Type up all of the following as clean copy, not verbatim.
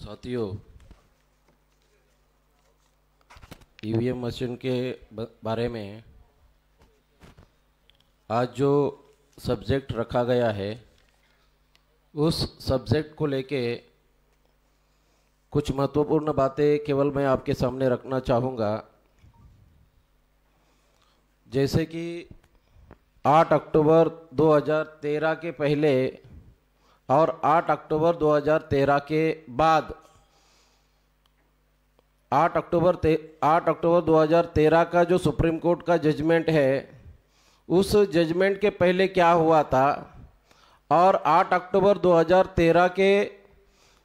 साथियों, EVM machine के बारे में आज जो सब्जेक्ट रखा गया है उस सब्जेक्ट को लेके कुछ महत्वपूर्ण बातें केवल मैं आपके सामने रखना चाहूँगा। जैसे कि 8 अक्टूबर 2013 के पहले और 8 अक्टूबर 2013 के बाद 8 अक्टूबर 2013 का जो सुप्रीम कोर्ट का जजमेंट है, उस जजमेंट के पहले क्या हुआ था और 8 अक्टूबर 2013 के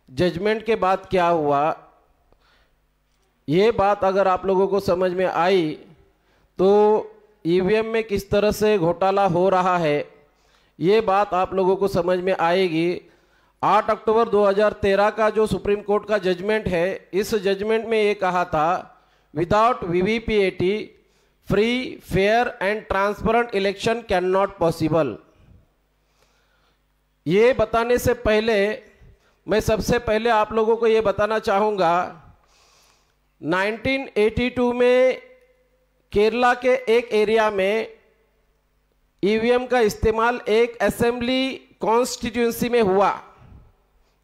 जजमेंट के बाद क्या हुआ, ये बात अगर आप लोगों को समझ में आई तो ईवीएम में किस तरह से घोटाला हो रहा है ये बात आप लोगों को समझ में आएगी। 8 अक्टूबर 2013 का जो सुप्रीम कोर्ट का जजमेंट है, इस जजमेंट में ये कहा था without VVPAT free fair and transparent election can not possible. ये बताने से पहले मैं सबसे पहले आप लोगों को ये बताना चाहूँगा, 1982 में केरला के एक एरिया में ईवीएम का इस्तेमाल एक असेंबली कॉन्स्टिट्यूंसी में हुआ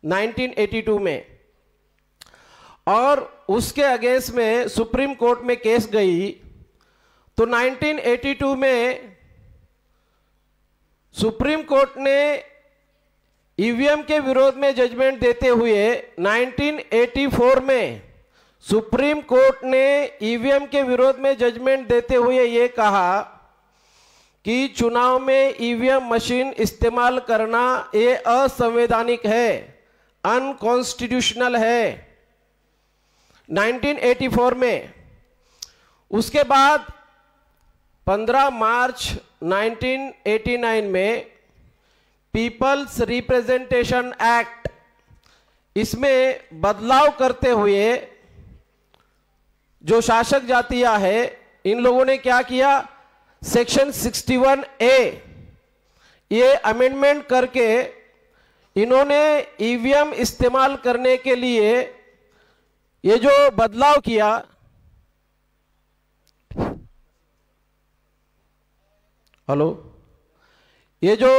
1982 में, और उसके अगेंस्ट में सुप्रीम कोर्ट में केस गई। तो 1982 में सुप्रीम कोर्ट ने ईवीएम के विरोध में जजमेंट देते हुए 1984 में सुप्रीम कोर्ट ने ईवीएम के विरोध में जजमेंट देते हुए ये कहा कि चुनाव में ईवीएम मशीन इस्तेमाल करना ये असंवैधानिक है, अनकॉन्स्टिट्यूशनल है 1984 में। उसके बाद 15 मार्च 1989 में पीपल्स रिप्रेजेंटेशन एक्ट, इसमें बदलाव करते हुए जो शासक जातियां है, इन लोगों ने क्या किया, सेक्शन 61A ये अमेंडमेंट करके इन्होंने ईवीएम इस्तेमाल करने के लिए ये जो बदलाव किया, हेलो, ये जो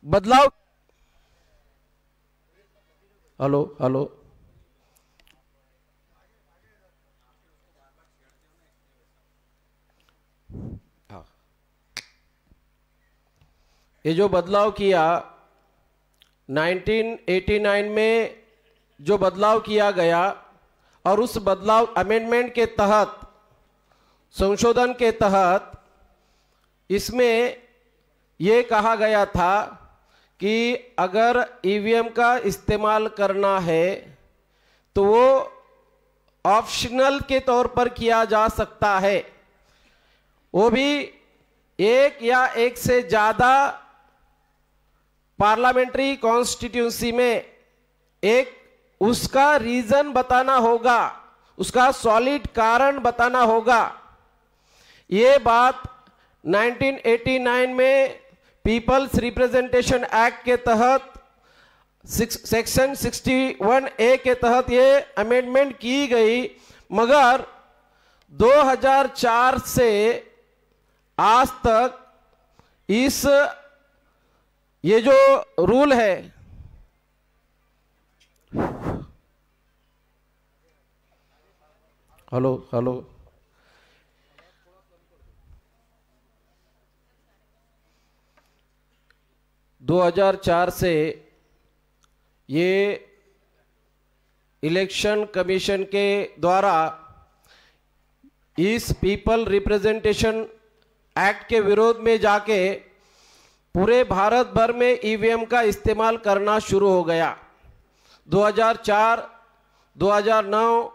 बदलाव, हेलो हेलो, ये जो बदलाव किया 1989 में जो बदलाव किया गया, और उस बदलाव अमेंडमेंट के तहत, संशोधन के तहत इसमें ये कहा गया था कि अगर ईवीएम का इस्तेमाल करना है तो वो ऑप्शनल के तौर पर किया जा सकता है, वो भी एक या एक से ज़्यादा पार्लियामेंट्री कॉन्स्टिट्यूंसी में। एक उसका रीजन बताना होगा, उसका सॉलिड कारण बताना होगा। ये बात 1989 में पीपल्स रिप्रेजेंटेशन एक्ट के तहत सेक्शन 61A के तहत ये अमेंडमेंट की गई, मगर 2004 से आज तक इस ये जो रूल है, हेलो हेलो, दो 2004 से ये इलेक्शन कमीशन के द्वारा इस पीपल रिप्रेजेंटेशन एक्ट के विरोध में जाके पूरे भारत भर में ईवीएम का इस्तेमाल करना शुरू हो गया। 2004, 2009,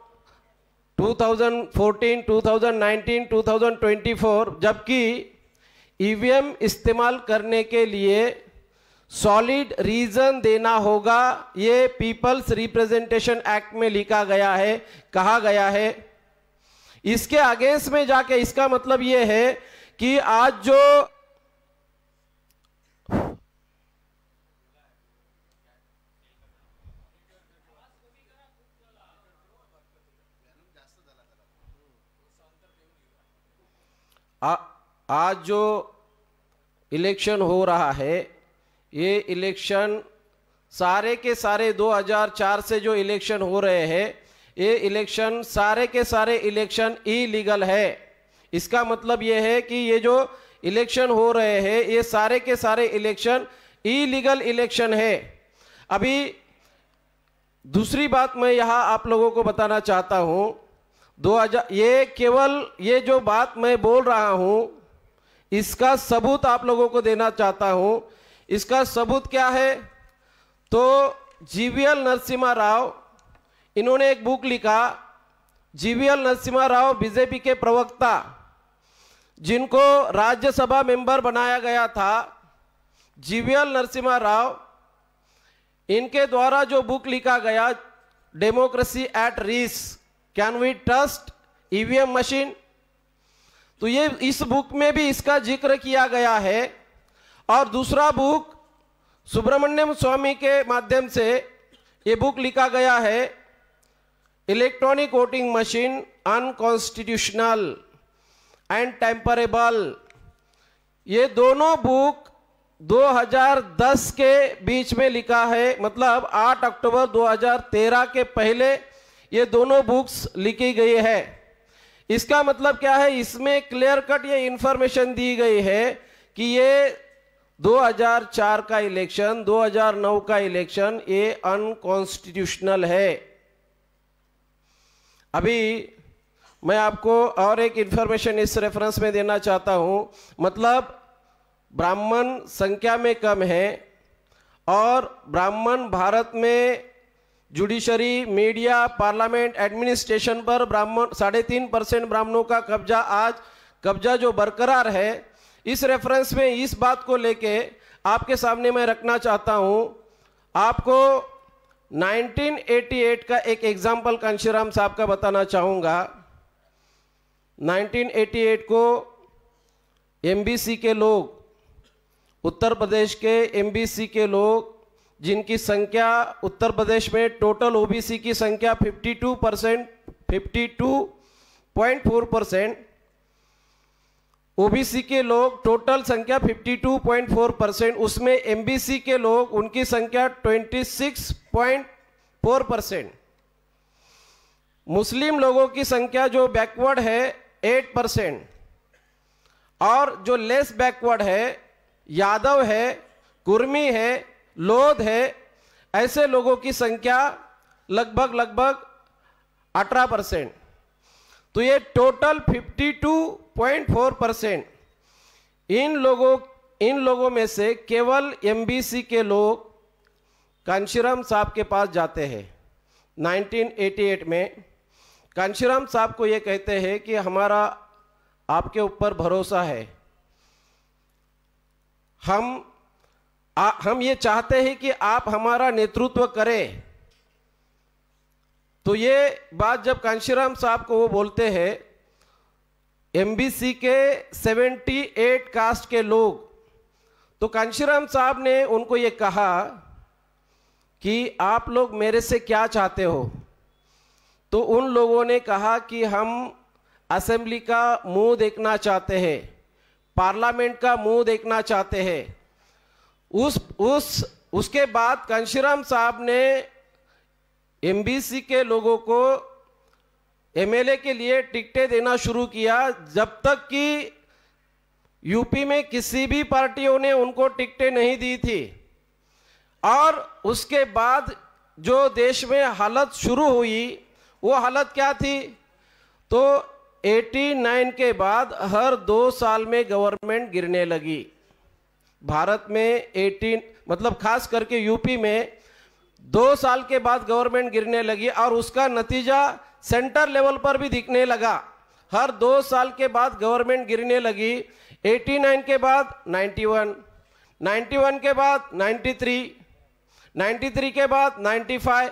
2014, 2019, 2024, जबकि ईवीएम इस्तेमाल करने के लिए सॉलिड रीजन देना होगा, ये पीपल्स रिप्रेजेंटेशन एक्ट में लिखा गया है, कहा गया है। इसके अगेंस्ट में जाके इसका मतलब ये है कि आज जो आज जो इलेक्शन हो रहा है, ये इलेक्शन सारे के सारे 2004 से जो इलेक्शन हो रहे हैं, ये इलेक्शन सारे के सारे इलेक्शन इलीगल है। इसका मतलब ये है कि ये जो इलेक्शन हो रहे हैं, ये सारे के सारे इलेक्शन इलीगल इलेक्शन है। अभी दूसरी बात मैं यहाँ आप लोगों को बताना चाहता हूँ, 2000 ये केवल ये जो बात मैं बोल रहा हूँ, इसका सबूत आप लोगों को देना चाहता हूँ। इसका सबूत क्या है? तो जीवीएल नरसिम्हा राव, इन्होंने एक बुक लिखा, जीवीएल नरसिम्हा राव बीजेपी के प्रवक्ता, जिनको राज्यसभा मेंबर बनाया गया था, जीवीएल नरसिम्हा राव, इनके द्वारा जो बुक लिखा गया, democracy at risk, can we trust EVM machine, तो ये इस बुक में भी इसका जिक्र किया गया है। और दूसरा बुक सुब्रमण्यम स्वामी के माध्यम से ये बुक लिखा गया है, electronic voting machine unconstitutional and tamperable. ये दोनों बुक 2010 के बीच में लिखा है, मतलब 8 अक्टूबर 2013 के पहले ये दोनों बुक्स लिखी गई है। इसका मतलब क्या है? इसमें क्लियर कट ये इंफॉर्मेशन दी गई है कि ये 2004 का इलेक्शन, 2009 का इलेक्शन ये अनकॉन्स्टिट्यूशनल है। अभी मैं आपको और एक इंफॉर्मेशन इस रेफरेंस में देना चाहता हूं, मतलब ब्राह्मण संख्या में कम है और ब्राह्मण भारत में जुडिशरी, मीडिया, पार्लियामेंट, एडमिनिस्ट्रेशन पर ब्राह्मण 3.5% ब्राह्मणों का कब्जा जो बरकरार है। इस रेफरेंस में इस बात को लेके आपके सामने मैं रखना चाहता हूं। आपको 1988 का एक एग्जाम्पल कांशीराम साहब का बताना चाहूँगा। 1988 को एमबीसी के लोग, उत्तर प्रदेश के एमबीसी के लोग, जिनकी संख्या उत्तर प्रदेश में टोटल ओबीसी की संख्या 52.4%, ओबीसी के लोग टोटल संख्या 52.4%, उसमें एमबीसी के लोग उनकी संख्या 26.4%, मुस्लिम लोगों की संख्या जो बैकवर्ड है 8%, और जो लेस बैकवर्ड है, यादव है, कुर्मी है, लोध है, ऐसे लोगों की संख्या लगभग 18%। तो ये टोटल 52.4%। इन लोगों में से केवल एमबीसी के लोग कांशीराम साहब के पास जाते हैं। 1988 में कांशीराम साहब को ये कहते हैं कि हमारा आपके ऊपर भरोसा है, हम ये चाहते हैं कि आप हमारा नेतृत्व करें। तो ये बात जब कांशीराम साहब को वो बोलते हैं, एमबीसी के 78 कास्ट के लोग, तो कांशीराम साहब ने उनको ये कहा कि आप लोग मेरे से क्या चाहते हो? तो उन लोगों ने कहा कि हम असेंबली का मुंह देखना चाहते हैं, पार्लियामेंट का मुंह देखना चाहते हैं। उसके बाद कांशीराम साहब ने एमबीसी के लोगों को एमएलए के लिए टिकटें देना शुरू किया, जब तक कि यूपी में किसी भी पार्टियों ने उनको टिकटें नहीं दी थी। और उसके बाद जो देश में हालत शुरू हुई, वो हालत क्या थी? तो 89 के बाद हर 2 साल में गवर्नमेंट गिरने लगी। भारत में 18 मतलब खास करके यूपी में 2 साल के बाद गवर्नमेंट गिरने लगी, और उसका नतीजा सेंटर लेवल पर भी दिखने लगा। हर 2 साल के बाद गवर्नमेंट गिरने लगी। 89 के बाद 91, 91 के बाद 93, 93 के बाद 95,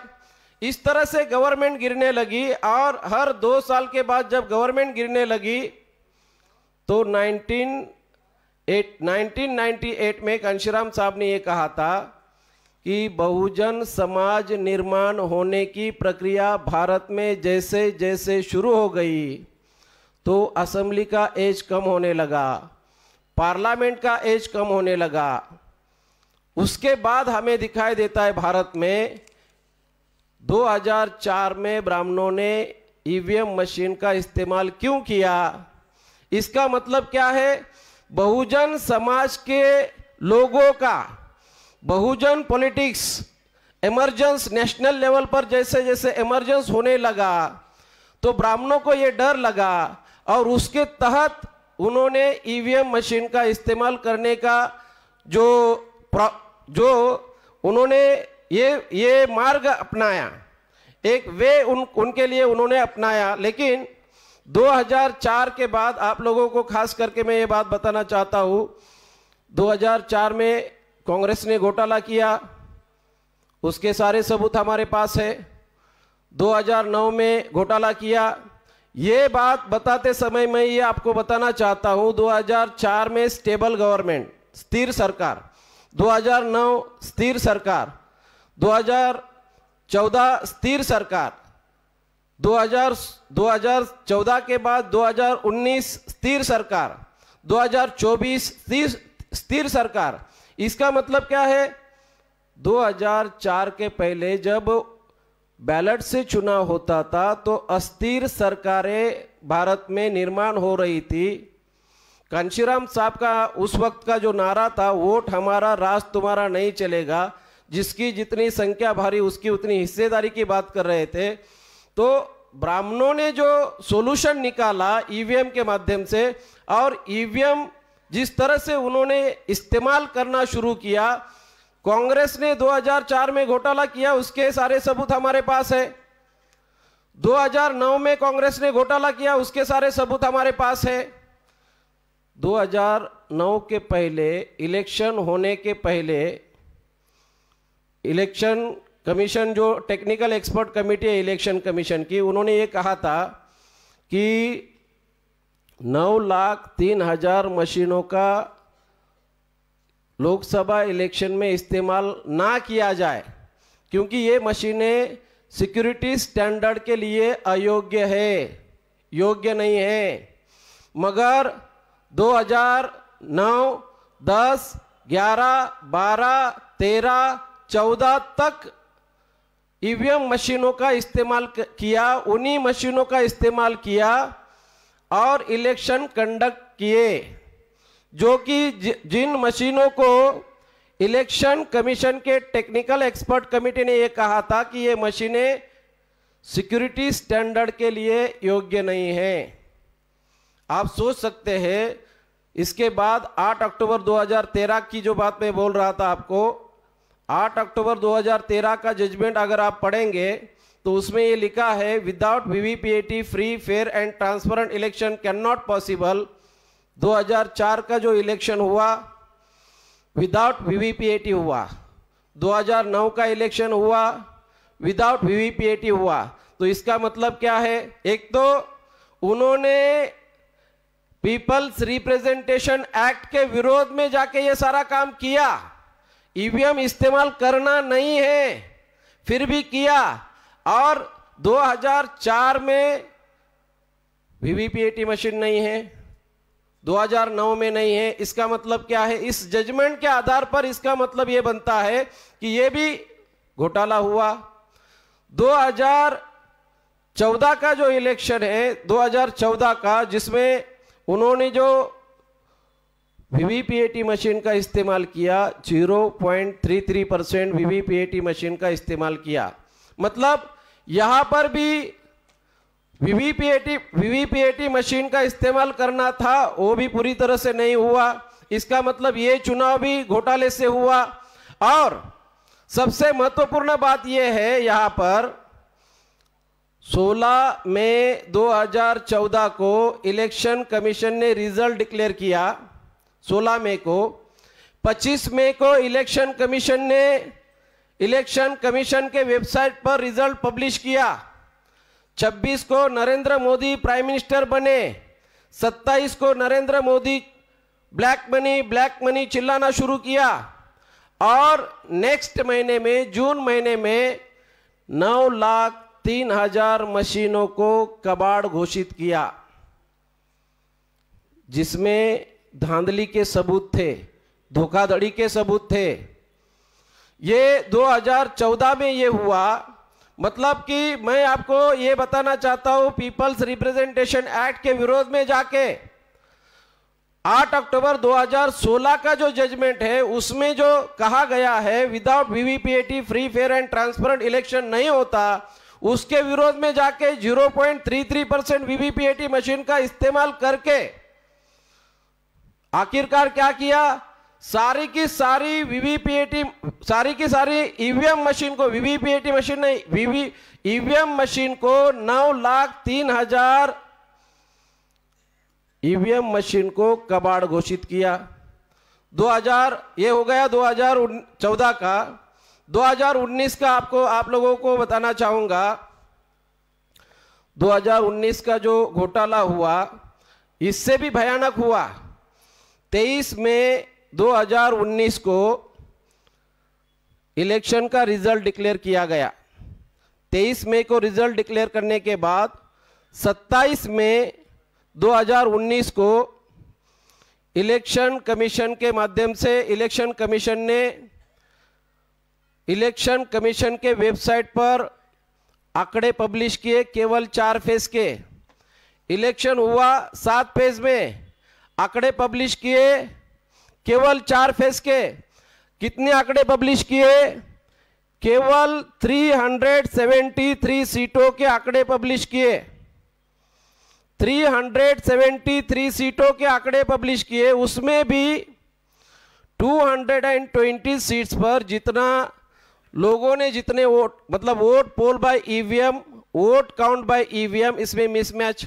इस तरह से गवर्नमेंट गिरने लगी। और हर 2 साल के बाद जब गवर्नमेंट गिरने लगी तो 1998 में कांशीराम साहब ने ये कहा था कि बहुजन समाज निर्माण होने की प्रक्रिया भारत में जैसे जैसे शुरू हो गई, तो असेंबली का एज कम होने लगा, पार्लियामेंट का एज कम होने लगा। उसके बाद हमें दिखाई देता है भारत में 2004 में ब्राह्मणों ने ईवीएम मशीन का इस्तेमाल क्यों किया? इसका मतलब क्या है? बहुजन समाज के लोगों का, बहुजन पॉलिटिक्स इमरजेंस नेशनल लेवल पर जैसे जैसे इमरजेंस होने लगा तो ब्राह्मणों को ये डर लगा और उसके तहत उन्होंने ईवीएम मशीन का इस्तेमाल करने का जो उन्होंने ये मार्ग अपनाया, एक वे उनके लिए उन्होंने अपनाया। लेकिन 2004 के बाद आप लोगों को खास करके मैं ये बात बताना चाहता हूँ, 2004 में कांग्रेस ने घोटाला किया, उसके सारे सबूत हमारे पास है। 2009 में घोटाला किया। ये बात बताते समय मैं ये आपको बताना चाहता हूँ, 2004 में स्टेबल गवर्नमेंट, स्थिर सरकार, 2009 स्थिर सरकार, 2014 स्थिर सरकार, 2014 के बाद 2019 स्थिर सरकार, 2024 स्थिर सरकार। इसका मतलब क्या है? 2004 के पहले जब बैलेट से चुनाव होता था तो अस्थिर सरकारें भारत में निर्माण हो रही थी। कांशीराम साहब का उस वक्त का जो नारा था, वोट हमारा राज तुम्हारा नहीं चलेगा, जिसकी जितनी संख्या भारी उसकी उतनी हिस्सेदारी की बात कर रहे थे। तो ब्राह्मणों ने जो सॉल्यूशन निकाला ईवीएम के माध्यम से, और ईवीएम जिस तरह से उन्होंने इस्तेमाल करना शुरू किया, कांग्रेस ने 2004 में घोटाला किया, उसके सारे सबूत हमारे पास है। 2009 में कांग्रेस ने घोटाला किया, उसके सारे सबूत हमारे पास है। 2009 के पहले, इलेक्शन होने के पहले, इलेक्शन कमीशन जो टेक्निकल एक्सपर्ट कमेटी है इलेक्शन कमीशन की, उन्होंने ये कहा था कि 9,03,000 मशीनों का लोकसभा इलेक्शन में इस्तेमाल ना किया जाए, क्योंकि ये मशीनें सिक्योरिटी स्टैंडर्ड के लिए अयोग्य है, योग्य नहीं है। मगर 2009, 10, 11, 12, 13, 14 तक ईवीएम मशीनों का इस्तेमाल किया, उन्हीं मशीनों का इस्तेमाल किया और इलेक्शन कंडक्ट किए, जो कि जिन मशीनों को इलेक्शन कमीशन के टेक्निकल एक्सपर्ट कमेटी ने यह कहा था कि ये मशीनें सिक्योरिटी स्टैंडर्ड के लिए योग्य नहीं है। आप सोच सकते हैं, इसके बाद 8 अक्टूबर 2013 की जो बात मैं बोल रहा था आपको, 8 अक्टूबर 2013 का जजमेंट अगर आप पढ़ेंगे तो उसमें ये लिखा है, without VVPAT free fair and transparent election can not possible. 2004 का जो इलेक्शन हुआ विदाउट वीवीपीएटी हुआ, 2009 का इलेक्शन हुआ विदाउट वीवीपीएटी हुआ। तो इसका मतलब क्या है? एक तो उन्होंने पीपल्स रिप्रेजेंटेशन एक्ट के विरोध में जाके ये सारा काम किया, ईवीएम इस्तेमाल करना नहीं है, फिर भी किया। और 2004 में वीवीपीएटी मशीन नहीं है, 2009 में नहीं है। इसका मतलब क्या है? इस जजमेंट के आधार पर इसका मतलब यह बनता है कि यह भी घोटाला हुआ। 2014 का जो इलेक्शन है, 2014 का, जिसमें उन्होंने जो वीवीपीएटी मशीन का इस्तेमाल किया, 0.33% वीवीपीएटी मशीन का इस्तेमाल किया। मतलब यहां पर भी वीवीपीएटी मशीन का इस्तेमाल करना था, वो भी पूरी तरह से नहीं हुआ। इसका मतलब ये चुनाव भी घोटाले से हुआ। और सबसे महत्वपूर्ण बात यह है, यहां पर 16 मई 2014 को इलेक्शन कमीशन ने रिजल्ट डिक्लेयर किया, 16 मई को। 25 मई को इलेक्शन कमीशन ने इलेक्शन कमीशन के वेबसाइट पर रिजल्ट पब्लिश किया। 26 को नरेंद्र मोदी प्राइम मिनिस्टर बने। 27 को नरेंद्र मोदी ब्लैक मनी चिल्लाना शुरू किया। और नेक्स्ट महीने में, जून महीने में 9,03,000 मशीनों को कबाड़ घोषित किया। जिसमें धांधली के सबूत थे, धोखाधड़ी के सबूत थे। ये 2014 में ये हुआ। मतलब कि मैं आपको ये बताना चाहता हूं, पीपल्स रिप्रेजेंटेशन एक्ट के विरोध में जाके 8 अक्टूबर 2016 का जो जजमेंट है उसमें जो कहा गया है without VVPAT free fair and transparent election नहीं होता, उसके विरोध में जाके 0.33% वीवीपीएटी मशीन का इस्तेमाल करके आखिरकार क्या किया, सारी की सारी ईवीएम मशीन को, वीवीपीएटी मशीन नहीं, ईवीएम मशीन को 9,03,000 ईवीएम मशीन को कबाड़ घोषित किया। 2000 ये हो गया 2014 का। 2019 का आप लोगों को बताना चाहूंगा। 2019 का जो घोटाला हुआ इससे भी भयानक हुआ। 23 मई 2019 को इलेक्शन का रिजल्ट डिक्लेयर किया गया। 23 मई को रिजल्ट डिक्लेयर करने के बाद 27 मई 2019 को इलेक्शन कमीशन के माध्यम से इलेक्शन कमीशन के वेबसाइट पर आंकड़े पब्लिश किए, केवल 4 फेज के। इलेक्शन हुआ 7 फेज में, आंकड़े पब्लिश किए केवल 4 फेज के। कितने आंकड़े पब्लिश किए? केवल 373 सीटों के आंकड़े पब्लिश किए। 373 सीटों के आंकड़े पब्लिश किए। उसमें भी 220 सीट्स पर जितना लोगों ने जितने वोट, मतलब vote poll by EVM, vote count by EVM, इसमें मिसमैच।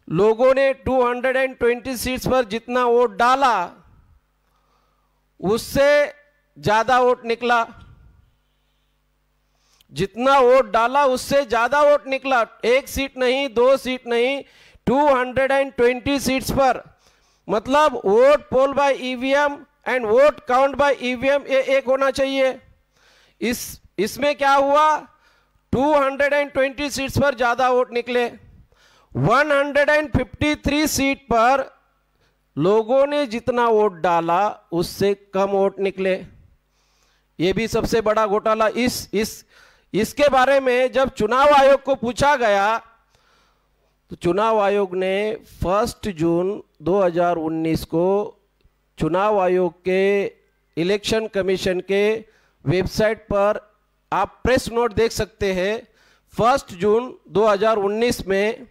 लोगों ने 220 सीट्स पर जितना वोट डाला उससे ज्यादा वोट निकला। जितना वोट डाला उससे ज्यादा वोट निकला। 1 सीट नहीं, 2 सीट नहीं, 220 सीट्स पर। मतलब vote poll by EVM and vote count by EVM ये एक होना चाहिए। इसमें क्या हुआ? 220 सीट्स पर ज्यादा वोट निकले। 153 सीट पर लोगों ने जितना वोट डाला उससे कम वोट निकले। ये भी सबसे बड़ा घोटाला। इसके बारे में जब चुनाव आयोग को पूछा गया तो चुनाव आयोग ने 1 जून 2019 को चुनाव आयोग के इलेक्शन कमीशन के वेबसाइट पर आप प्रेस नोट देख सकते हैं। 1 जून 2019 में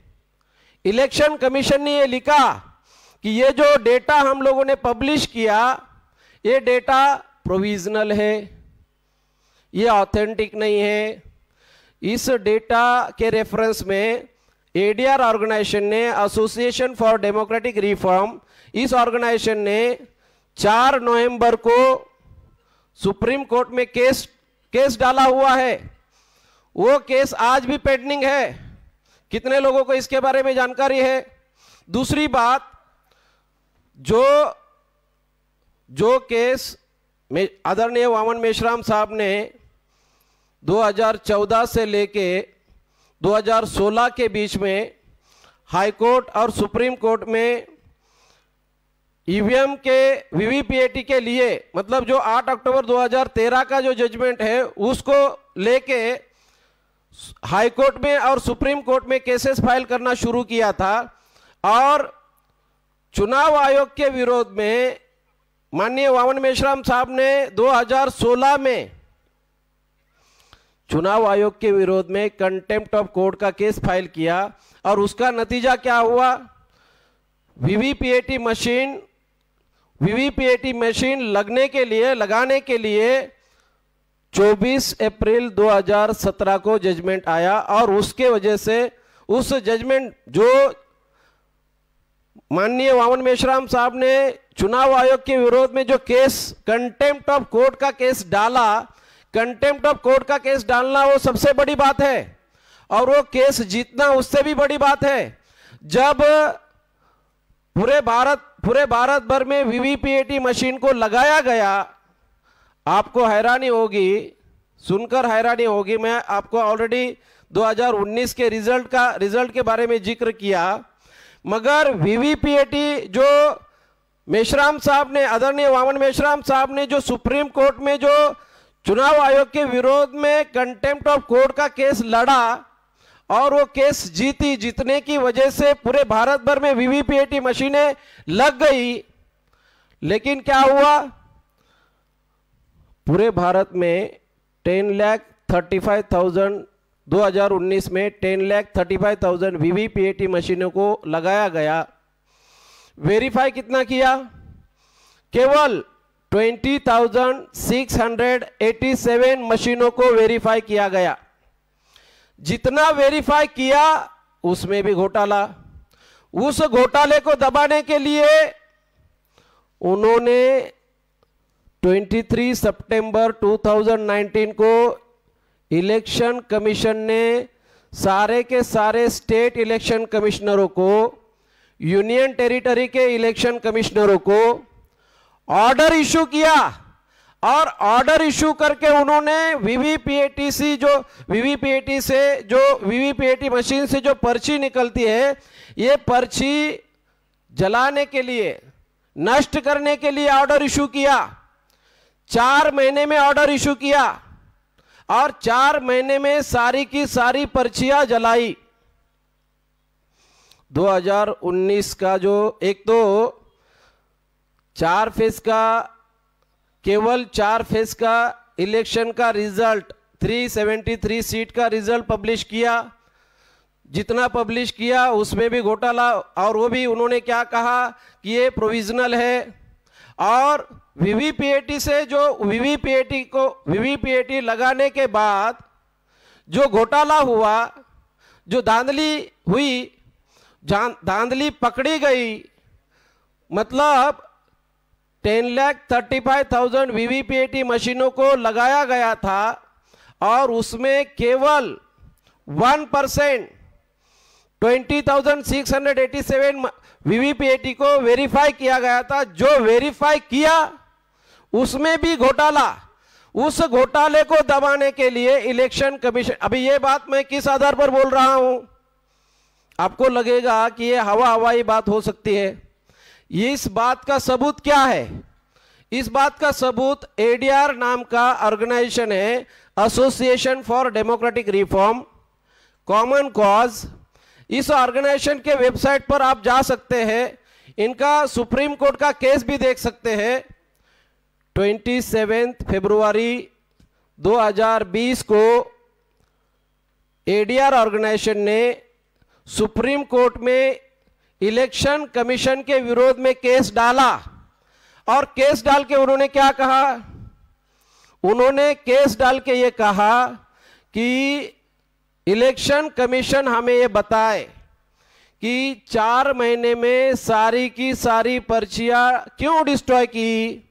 इलेक्शन कमीशन ने ये लिखा कि ये जो डेटा हम लोगों ने पब्लिश किया ये डेटा प्रोविजनल है, ये ऑथेंटिक नहीं है। इस डेटा के रेफरेंस में एडीआर ऑर्गेनाइजेशन ने, एसोसिएशन फॉर डेमोक्रेटिक रिफॉर्म, इस ऑर्गेनाइजेशन ने 4 नवंबर को सुप्रीम कोर्ट में केस डाला हुआ है। वो केस आज भी पेंडिंग है। कितने लोगों को इसके बारे में जानकारी है? दूसरी बात, जो केस में आदरणीय वामन मेश्राम साहब ने 2014 से लेके 2016 के बीच में हाई कोर्ट और सुप्रीम कोर्ट में ईवीएम के वीवीपीएटी के लिए, मतलब जो 8 अक्टूबर 2013 का जो जजमेंट है उसको लेके हाई कोर्ट में और सुप्रीम कोर्ट में केसेस फाइल करना शुरू किया था। और चुनाव आयोग के विरोध में माननीय वामन मेश्राम साहब ने 2016 में चुनाव आयोग के विरोध में कंटेम्प्ट ऑफ कोर्ट का केस फाइल किया। और उसका नतीजा क्या हुआ? वीवीपीएटी मशीन लगाने के लिए 24 अप्रैल 2017 को जजमेंट आया। और उसके वजह से उस जजमेंट जो माननीय वामन मेश्राम साहब ने चुनाव आयोग के विरोध में जो केस कंटेम्प्ट ऑफ कोर्ट का केस डाला, कंटेम्प्ट ऑफ कोर्ट का केस डालना वो सबसे बड़ी बात है और वो केस जीतना उससे भी बड़ी बात है। जब पूरे भारत भर में वीवीपीएटी मशीन को लगाया गया, आपको हैरानी होगी, सुनकर हैरानी होगी। मैं आपको ऑलरेडी 2019 के रिजल्ट के बारे में जिक्र किया। मगर वीवीपीएटी जो मेश्राम साहब ने, आदरणीय वामन मेश्राम साहब ने जो सुप्रीम कोर्ट में जो चुनाव आयोग के विरोध में कंटेम्प्ट ऑफ कोर्ट का केस लड़ा और वो केस जीतने की वजह से पूरे भारत भर में वीवीपीएटी मशीनें लग गई। लेकिन क्या हुआ, पूरे भारत में 10,35,000 2019 में 10,35,000 वीवीपीएटी मशीनों को लगाया गया। वेरीफाई कितना किया? केवल 20,687 मशीनों को वेरीफाई किया गया। जितना वेरीफाई किया उसमें भी घोटाला। उस घोटाले को दबाने के लिए उन्होंने 23 सितंबर 2019 को इलेक्शन कमीशन ने सारे के सारे स्टेट इलेक्शन कमिश्नरों को, यूनियन टेरिटरी के इलेक्शन कमिश्नरों को ऑर्डर इशू किया और ऑर्डर इशू करके उन्होंने वीवीपीएटी मशीन से जो पर्ची निकलती है, ये पर्ची जलाने के लिए, नष्ट करने के लिए ऑर्डर इशू किया। 4 महीने में ऑर्डर इशू किया और 4 महीने में सारी की सारी पर्चियां जलाई। 2019 का जो एक तो 4 फेज का, केवल 4 फेज का इलेक्शन का रिजल्ट 373 सीट का रिजल्ट पब्लिश किया। जितना पब्लिश किया उसमें भी घोटाला, और वो भी उन्होंने क्या कहा कि ये प्रोविजनल है। और वीवीपीएटी से जो वीवीपीएटी लगाने के बाद जो घोटाला हुआ, जो धांधली हुई, धांधली पकड़ी गई, मतलब 10,35,000 वीवीपीएटी मशीनों को लगाया गया था और उसमें केवल 1% 20,687 वीवीपीएटी को वेरीफाई किया गया था। जो वेरीफाई किया उसमें भी घोटाला। उस घोटाले को दबाने के लिए इलेक्शन कमीशन, अभी ये बात मैं किस आधार पर बोल रहा हूं, आपको लगेगा कि ये हवाई बात हो सकती है। इस बात का सबूत क्या है? इस बात का सबूत एडीआर नाम का ऑर्गेनाइजेशन है, association for democratic reform common cause. इस ऑर्गेनाइजेशन के वेबसाइट पर आप जा सकते हैं, इनका सुप्रीम कोर्ट का केस भी देख सकते हैं। 27 फरवरी 2020 को एडीआर ऑर्गेनाइजेशन ने सुप्रीम कोर्ट में इलेक्शन कमीशन के विरोध में केस डाला और केस डाल के उन्होंने क्या कहा? उन्होंने केस डाल के ये कहा कि इलेक्शन कमीशन हमें ये बताए कि 4 महीने में सारी की सारी पर्चियां क्यों डिस्ट्रॉय की,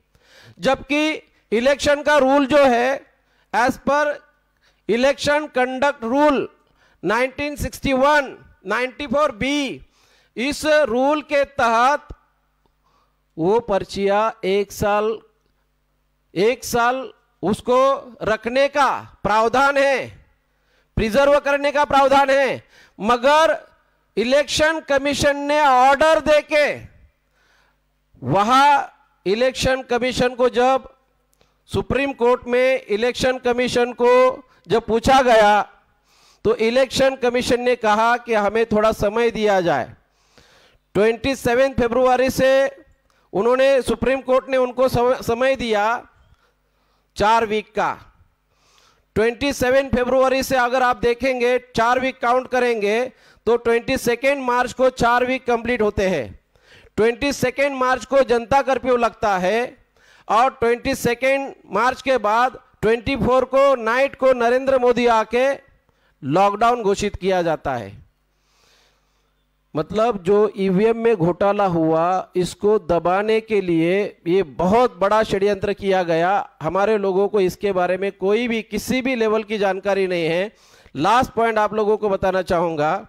जबकि इलेक्शन का रूल जो है as per election conduct rule 1961 94B, इस रूल के तहत वो पर्चियां एक साल उसको रखने का प्रावधान है, प्रिजर्व करने का प्रावधान है। मगर इलेक्शन कमीशन ने ऑर्डर देके, वहां इलेक्शन कमीशन को जब सुप्रीम कोर्ट में इलेक्शन कमीशन को जब पूछा गया तो इलेक्शन कमीशन ने कहा कि हमें थोड़ा समय दिया जाए। 27 फरवरी से उन्होंने, सुप्रीम कोर्ट ने उनको समय दिया 4 वीक का। 27 फरवरी से अगर आप देखेंगे 4 वीक काउंट करेंगे तो 22 मार्च को 4 वीक कंप्लीट होते हैं। 22 मार्च को जनता कर्फ्यू लगता है और 22 मार्च के बाद 24 को नाइट को नरेंद्र मोदी आके लॉकडाउन घोषित किया जाता है। मतलब जो ईवीएम में घोटाला हुआ, इसको दबाने के लिए ये बहुत बड़ा षड्यंत्र किया गया। हमारे लोगों को इसके बारे में कोई भी किसी भी लेवल की जानकारी नहीं है। लास्ट पॉइंट आप लोगों को बताना चाहूंगा,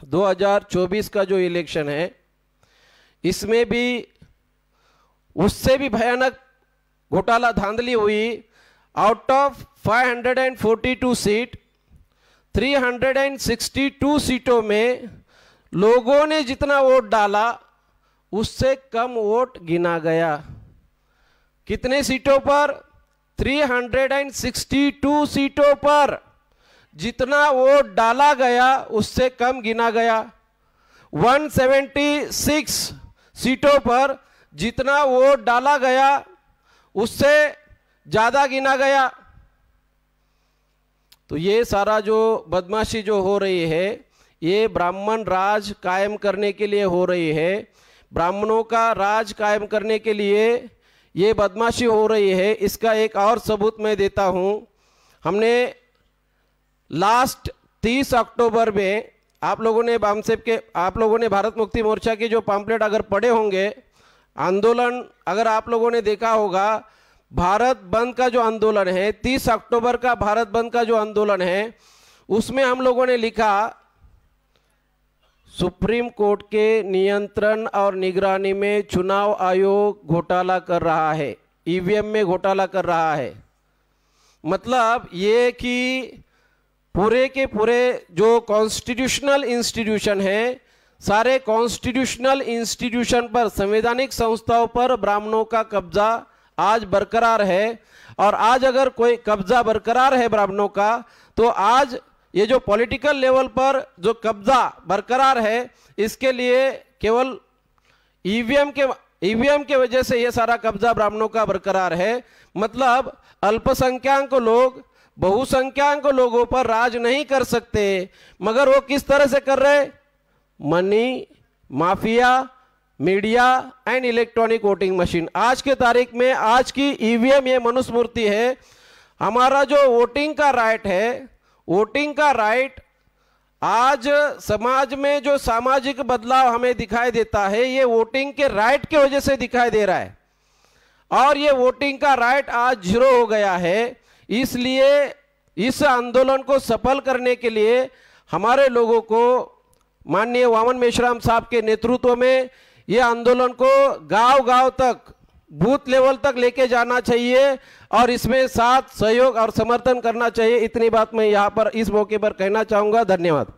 2024 का जो इलेक्शन है, इसमें भी उससे भी भयानक घोटाला धांधली हुई। आउट ऑफ 542 सीट 362 सीटों में लोगों ने जितना वोट डाला उससे कम वोट गिना गया। कितने सीटों पर? 362 सीटों पर जितना वोट डाला गया उससे कम गिना गया। 176 सीटों पर जितना वोट डाला गया उससे ज्यादा गिना गया। तो ये सारा जो बदमाशी जो हो रही है ये ब्राह्मण राज कायम करने के लिए हो रही है, ब्राह्मणों का राज कायम करने के लिए ये बदमाशी हो रही है। इसका एक और सबूत मैं देता हूं। हमने लास्ट 30 अक्टूबर में आप लोगों ने भारत मुक्ति मोर्चा के जो पैम्फलेट अगर पढ़े होंगे, आंदोलन अगर आप लोगों ने देखा होगा, भारत बंद का जो आंदोलन है, 30 अक्टूबर का भारत बंद का जो आंदोलन है, उसमें हम लोगों ने लिखा सुप्रीम कोर्ट के नियंत्रण और निगरानी में चुनाव आयोग घोटाला कर रहा है, ईवीएम में घोटाला कर रहा है। मतलब ये कि पूरे के पूरे जो कॉन्स्टिट्यूशनल इंस्टीट्यूशन है, सारे कॉन्स्टिट्यूशनल इंस्टीट्यूशन पर, संवैधानिक संस्थाओं पर ब्राह्मणों का कब्जा आज बरकरार है। और आज अगर कोई कब्जा बरकरार है ब्राह्मणों का, तो आज ये जो पॉलिटिकल लेवल पर जो कब्जा बरकरार है, इसके लिए केवल ईवीएम के वजह से ये सारा कब्जा ब्राह्मणों का बरकरार है। मतलब अल्पसंख्यक लोग बहुसंख्यक लोगों पर राज नहीं कर सकते, मगर वो किस तरह से कर रहे? Money mafia, media and electronic voting machine. आज के तारीख में आज की ईवीएम ये मनुस्मृति है। हमारा जो वोटिंग का राइट है, वोटिंग का राइट आज समाज में जो सामाजिक बदलाव हमें दिखाई देता है, ये वोटिंग के राइट की वजह से दिखाई दे रहा है। और ये वोटिंग का राइट आज 0 हो गया है। इसलिए इस आंदोलन को सफल करने के लिए हमारे लोगों को माननीय वामन मेश्राम साहब के नेतृत्व में ये आंदोलन को गांव-गांव तक, बूथ लेवल तक लेके जाना चाहिए और इसमें साथ सहयोग और समर्थन करना चाहिए। इतनी बात मैं यहाँ पर इस मौके पर कहना चाहूँगा। धन्यवाद।